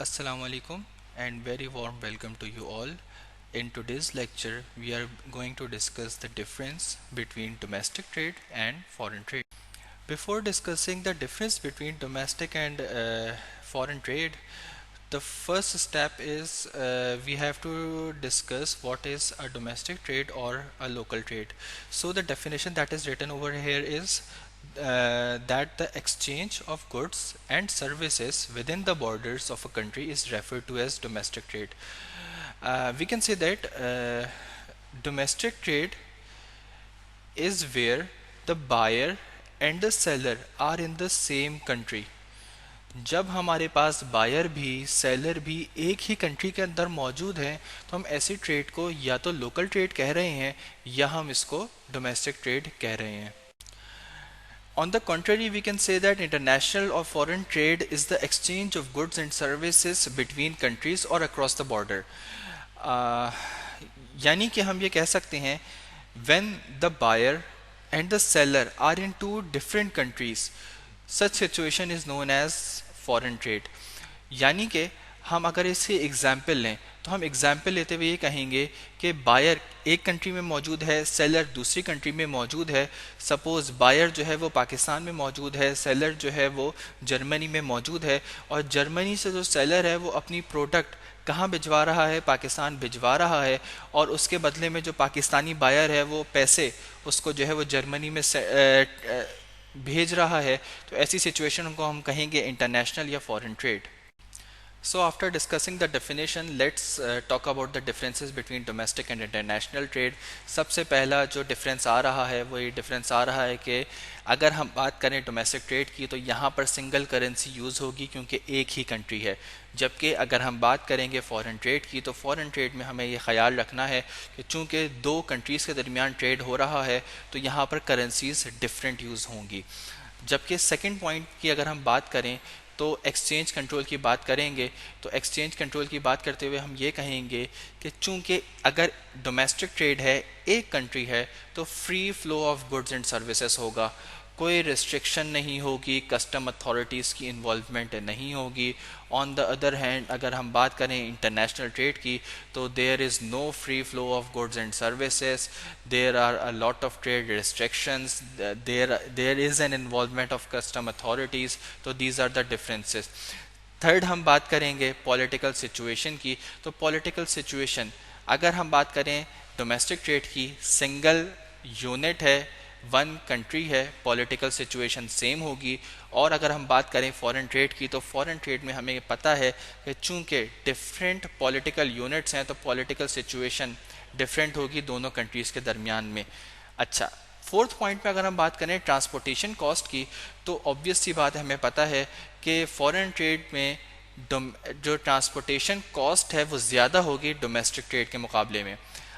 Assalamu alaikum and very warm welcome to you all. In today's lecture, we are going to discuss the difference between domestic trade and foreign trade. Before discussing the difference between domestic and foreign trade, the first step is we have to discuss what is a domestic trade or a local trade. So the definition that is written over here is that the exchange of goods and services within the borders of a country is referred to as domestic trade. We can say that domestic trade is where the buyer and the seller are in the same country. जब हमारे पास buyer भी seller भी एक ही country के अंदर मौजूद हैं तो हम ऐसी ट्रेड को या तो लोकल ट्रेड कह रहे हैं या हम इसको डोमेस्टिक ट्रेड कह रहे हैं. On the contrary, we can say that international or foreign trade is the exchange of goods and services between countries or across the border. यानी कि हम ये कह सकते हैं when the buyer and the seller are in two different countries, such situation is known as foreign trade. यानी कि हम अगर इसकी एग्जाम्पल लें तो हम एग्जाम्पल लेते हुए ये कहेंगे कि बायर एक कंट्री में मौजूद है, सेलर दूसरी कंट्री में मौजूद है. सपोज़ बायर जो है वो पाकिस्तान में मौजूद है, सेलर जो है वो जर्मनी में मौजूद है, और जर्मनी से जो सेलर है वो अपनी प्रोडक्ट कहाँ भिजवा रहा है, पाकिस्तान भिजवा रहा है, और उसके बदले में जो पाकिस्तानी बायर है वो पैसे उसको जो है वो जर्मनी में भेज रहा है. तो ऐसी सिचुएशन को हम कहेंगे इंटरनेशनल या foreign trade. So after discussing the definition, let's talk about the differences between domestic and international trade. सबसे पहला जो डिफरेंस आ रहा है वो ये डिफरेंस आ रहा है कि अगर हम बात करें डोमेस्टिक ट्रेड की तो यहाँ पर सिंगल करेंसी यूज़ होगी क्योंकि एक ही कंट्री है, जबकि अगर हम बात करेंगे फॉरेन ट्रेड की तो फॉरेन ट्रेड में हमें ये ख्याल रखना है कि चूँकि दो कंट्रीज़ के दरमियान ट्रेड हो रहा है तो यहाँ पर करेंसीज़ डिफरेंट यूज़ होंगी. जबकि सेकंड पॉइंट की अगर हम बात करें तो एक्सचेंज कंट्रोल की बात करेंगे, तो एक्सचेंज कंट्रोल की बात करते हुए हम ये कहेंगे कि चूंकि अगर डोमेस्टिक ट्रेड है, एक कंट्री है, तो free flow of goods and services होगा, कोई रिस्ट्रिक्शन नहीं होगी, कस्टम अथॉरिटीज़ की इन्वॉल्वमेंट नहीं होगी. ऑन द अदर हैंड अगर हम बात करें इंटरनेशनल ट्रेड की तो there is no free flow of goods and services, there are a lot of trade restrictions, there is an involvement of custom authorities. तो these are the differences. Third हम बात करेंगे पॉलिटिकल सिचुएशन की. तो political situation अगर हम बात करें डोमेस्टिक ट्रेड की, सिंगल यूनिट है, वन कंट्री है, पॉलिटिकल सिचुएशन सेम होगी. और अगर हम बात करें फॉरेन ट्रेड की तो फॉरेन ट्रेड में हमें पता है कि चूंकि डिफरेंट पॉलिटिकल यूनिट्स हैं तो पॉलिटिकल सिचुएशन डिफरेंट होगी दोनों कंट्रीज़ के दरमियान में. अच्छा, फोर्थ पॉइंट पे अगर हम बात करें ट्रांसपोर्टेशन कॉस्ट की तो ऑब्वियस सी बात है, हमें पता है कि फॉरेन ट्रेड में जो ट्रांसपोर्टेशन कॉस्ट है वो ज़्यादा होगी डोमेस्टिक ट्रेड के मुकाबले में.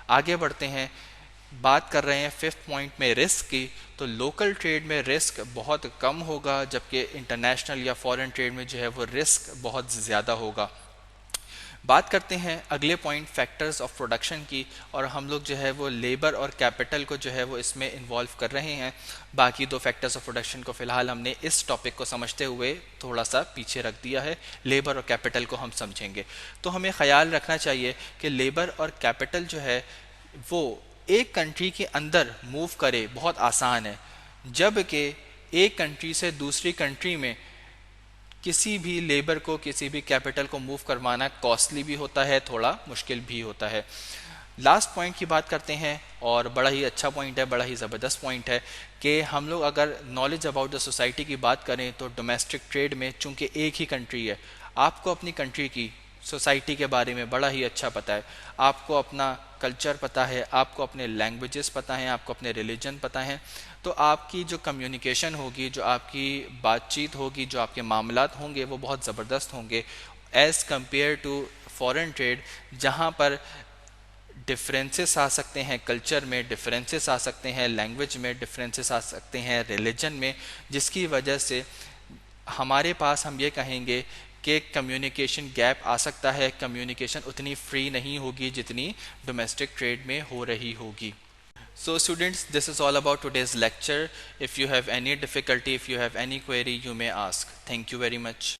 आगे बढ़ते हैं, बात कर रहे हैं फिफ्थ पॉइंट में रिस्क की. तो लोकल ट्रेड में रिस्क बहुत कम होगा जबकि इंटरनेशनल या फॉरेन ट्रेड में जो है वो रिस्क बहुत ज़्यादा होगा. बात करते हैं अगले पॉइंट फैक्टर्स ऑफ प्रोडक्शन की, और हम लोग जो है वो लेबर और कैपिटल को जो है वो इसमें इन्वॉल्व कर रहे हैं. बाकी दो फैक्टर्स ऑफ प्रोडक्शन को फ़िलहाल हमने इस टॉपिक को समझते हुए थोड़ा सा पीछे रख दिया है, लेबर और कैपिटल को हम समझेंगे. तो हमें ख्याल रखना चाहिए कि लेबर और कैपिटल जो है वो एक कंट्री के अंदर मूव करे बहुत आसान है, जबकि एक कंट्री से दूसरी कंट्री में किसी भी लेबर को किसी भी कैपिटल को मूव करवाना कॉस्टली भी होता है, थोड़ा मुश्किल भी होता है. लास्ट पॉइंट की बात करते हैं, और बड़ा ही अच्छा पॉइंट है, बड़ा ही ज़बरदस्त पॉइंट है कि हम लोग अगर नॉलेज अबाउट द सोसाइटी की बात करें तो डोमेस्टिक ट्रेड में चूंकि एक ही कंट्री है, आपको अपनी कंट्री की सोसाइटी के बारे में बड़ा ही अच्छा पता है, आपको अपना कल्चर पता है, आपको अपने लैंग्वेजेस पता हैं, आपको अपने रिलीजन पता हैं. तो आपकी जो कम्युनिकेशन होगी, जो आपकी बातचीत होगी, जो आपके मामलात होंगे वो बहुत ज़बरदस्त होंगे as compare to foreign trade, जहाँ पर डिफरेंसेस आ सकते हैं, कल्चर में डिफरेंसेस आ सकते हैं, लैंग्वेज में डिफरेंसेस आ सकते हैं, रिलीजन में, जिसकी वजह से हमारे पास हम ये कहेंगे कि कम्युनिकेशन गैप आ सकता है, कम्युनिकेशन उतनी फ्री नहीं होगी जितनी डोमेस्टिक ट्रेड में हो रही होगी. So students, this is all about today's lecture. If you have any difficulty, if you have any query, you may ask. Thank you very much.